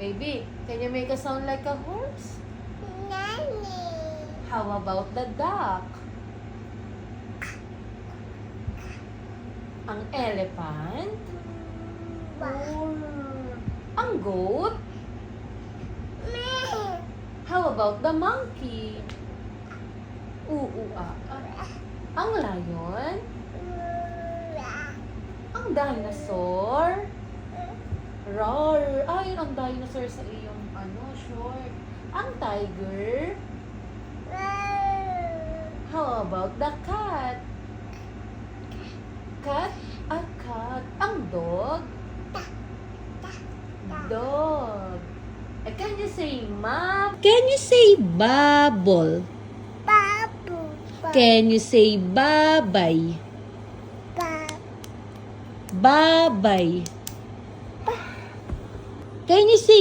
Baby, can you make a sound like a horse? Nanny. How about the duck? Ang elephant? Or ang goat? How about the monkey? Ang lion? Ang dinosaur? Roar! Ayun ang dinosaur sa iyong short. Ang tiger? How about the cat? Cat? Cat. Ang dog? Dog. Can you say map? Can you say bubble? Babu. Can you say babay? Babay. Can you say